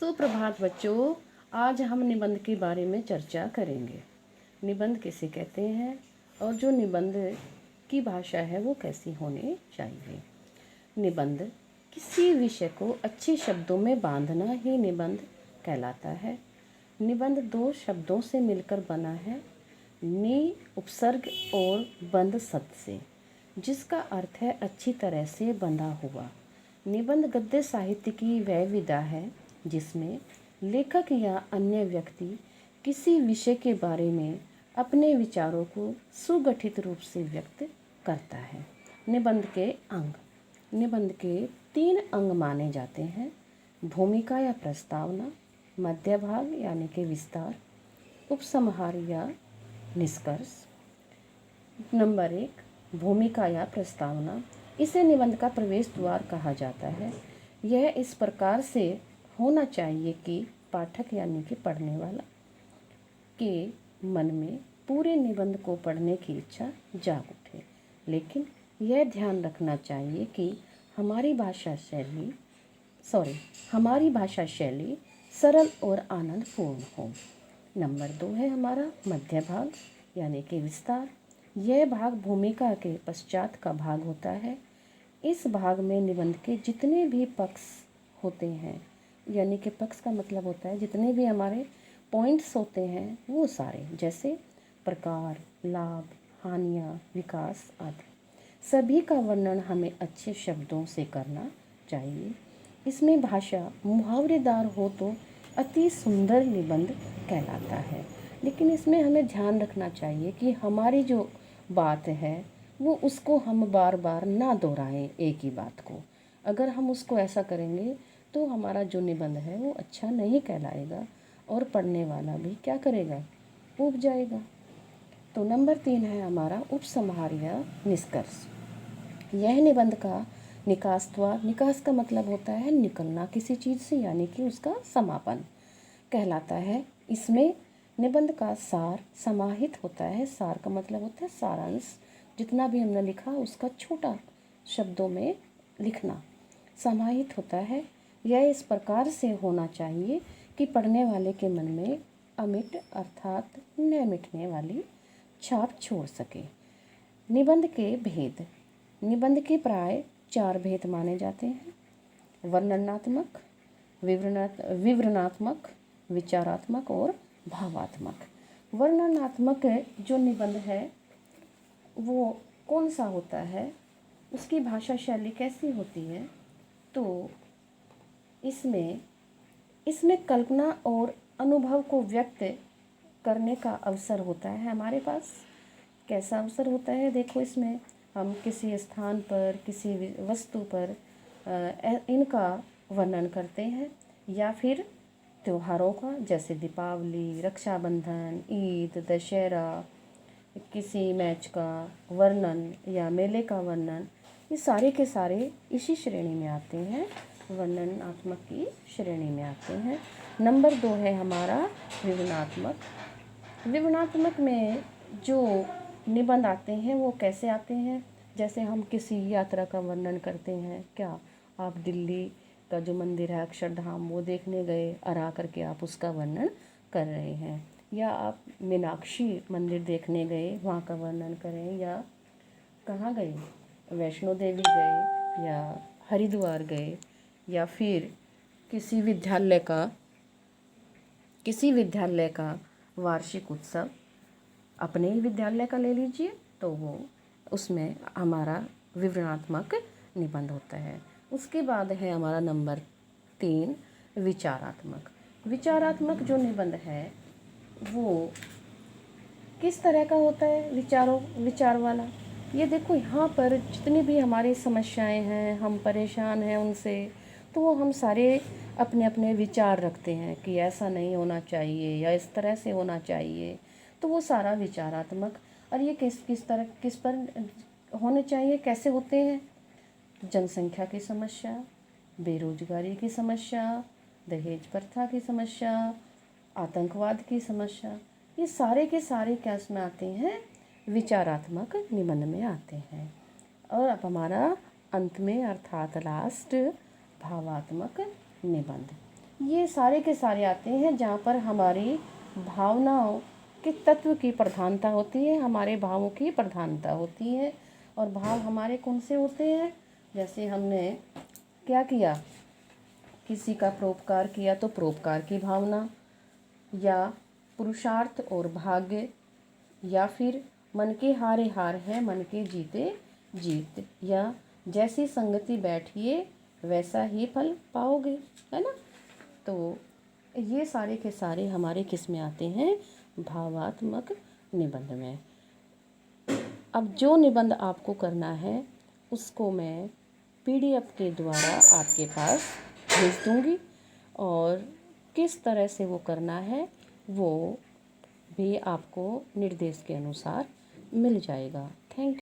सुप्रभात बच्चों। आज हम निबंध के बारे में चर्चा करेंगे। निबंध किसे कहते हैं और जो निबंध की भाषा है वो कैसी होनी चाहिए। निबंध किसी विषय को अच्छे शब्दों में बांधना ही निबंध कहलाता है। निबंध दो शब्दों से मिलकर बना है, नि उपसर्ग और बंध शब्द से, जिसका अर्थ है अच्छी तरह से बंधा हुआ। निबंध गद्य साहित्य की वह विधा है जिसमें लेखक या अन्य व्यक्ति किसी विषय के बारे में अपने विचारों को सुगठित रूप से व्यक्त करता है। निबंध के अंग। निबंध के 3 अंग माने जाते हैं: भूमिका या प्रस्तावना, मध्य भाग यानी कि विस्तार, उपसंहार या निष्कर्ष। नंबर 1, भूमिका या प्रस्तावना। इसे निबंध का प्रवेश द्वार कहा जाता है। यह इस प्रकार से होना चाहिए कि पाठक यानी कि पढ़ने वाला के मन में पूरे निबंध को पढ़ने की इच्छा जाग उठे, लेकिन यह ध्यान रखना चाहिए कि हमारी भाषा शैली सरल और आनंदपूर्ण हो। नंबर 2 है हमारा मध्य भाग यानी कि विस्तार। यह भाग भूमिका के पश्चात का भाग होता है। इस भाग में निबंध के जितने भी पक्ष होते हैं, यानी कि पक्ष का मतलब होता है जितने भी हमारे पॉइंट्स होते हैं वो सारे, जैसे प्रकार, लाभ, हानियाँ, विकास आदि, सभी का वर्णन हमें अच्छे शब्दों से करना चाहिए। इसमें भाषा मुहावरेदार हो तो अति सुंदर निबंध कहलाता है, लेकिन इसमें हमें ध्यान रखना चाहिए कि हमारी जो बात है वो उसको हम बार बार ना दोहराएं एक ही बात को। अगर हम उसको ऐसा करेंगे तो हमारा जो निबंध है वो अच्छा नहीं कहलाएगा और पढ़ने वाला भी क्या करेगा, ऊब जाएगा। तो नंबर 3 है हमारा उपसंहार या निष्कर्ष। यह निबंध का निकास द्वार, निकास का मतलब होता है निकलना किसी चीज़ से, यानी कि उसका समापन कहलाता है। इसमें निबंध का सार समाहित होता है। सार का मतलब होता है सारांश, जितना भी हमने लिखा उसका छोटा शब्दों में लिखना समाहित होता है। यह इस प्रकार से होना चाहिए कि पढ़ने वाले के मन में अमिट अर्थात न मिटने वाली छाप छोड़ सके। निबंध के भेद। निबंध के प्राय 4 भेद माने जाते हैं: वर्णनात्मक, विवरणात्मक, विचारात्मक और भावात्मक। वर्णनात्मक जो निबंध है वो कौन सा होता है, उसकी भाषा शैली कैसी होती है, तो इसमें कल्पना और अनुभव को व्यक्त करने का अवसर होता है हमारे पास। कैसा अवसर होता है, देखो इसमें हम किसी स्थान पर, किसी वस्तु पर इनका वर्णन करते हैं, या फिर त्योहारों का, जैसे दीपावली, रक्षाबंधन, ईद, दशहरा, किसी मैच का वर्णन या मेले का वर्णन, ये सारे के सारे इसी श्रेणी में आते हैं, वर्णनात्मक की श्रेणी में आते हैं। नंबर 2 है हमारा विवरणात्मक। विवरणात्मक में जो निबंध आते हैं वो कैसे आते हैं, जैसे हम किसी यात्रा का वर्णन करते हैं। क्या आप दिल्ली का जो मंदिर है अक्षरधाम वो देखने गए और आकर के आप उसका वर्णन कर रहे हैं, या आप मीनाक्षी मंदिर देखने गए वहाँ का वर्णन करें, या कहाँ गए, वैष्णो देवी गए या हरिद्वार गए, या फिर किसी विद्यालय का वार्षिक उत्सव अपने ही विद्यालय का ले लीजिए, तो वो उसमें हमारा विवरणात्मक निबंध होता है। उसके बाद है हमारा नंबर 3 विचारात्मक। विचारात्मक जो निबंध है वो किस तरह का होता है, विचार वाला। ये देखो यहाँ पर जितनी भी हमारी समस्याएं हैं, हम परेशान हैं उनसे, तो वो हम सारे अपने अपने विचार रखते हैं कि ऐसा नहीं होना चाहिए या इस तरह से होना चाहिए, तो वो सारा विचारात्मक। और ये किस पर होने चाहिए, कैसे होते हैं, जनसंख्या की समस्या, बेरोजगारी की समस्या, दहेज प्रथा की समस्या, आतंकवाद की समस्या, ये सारे के सारे क्या इसमें आते हैं, विचारात्मक निबंध में आते हैं। और अब हमारा अंत में अर्थात लास्ट भावात्मक निबंध। ये सारे के सारे आते हैं जहाँ पर हमारी भावनाओं के तत्व की प्रधानता होती है, हमारे भावों की प्रधानता होती है। और भाव हमारे कौन से होते हैं? जैसे हमने क्या किया, किसी का परोपकार किया तो परोपकार की भावना, या पुरुषार्थ और भाग्य, या फिर मन के हारे हार है मन के जीते जीत, या जैसी संगति बैठिए वैसा ही फल पाओगे, है ना। तो ये सारे के सारे हमारे किस में आते हैं? भावात्मक निबंध में। अब जो निबंध आपको करना है उसको मैं पीडीएफ के द्वारा आपके पास भेज दूँगी, और किस तरह से वो करना है वो भी आपको निर्देश के अनुसार मिल जाएगा। थैंक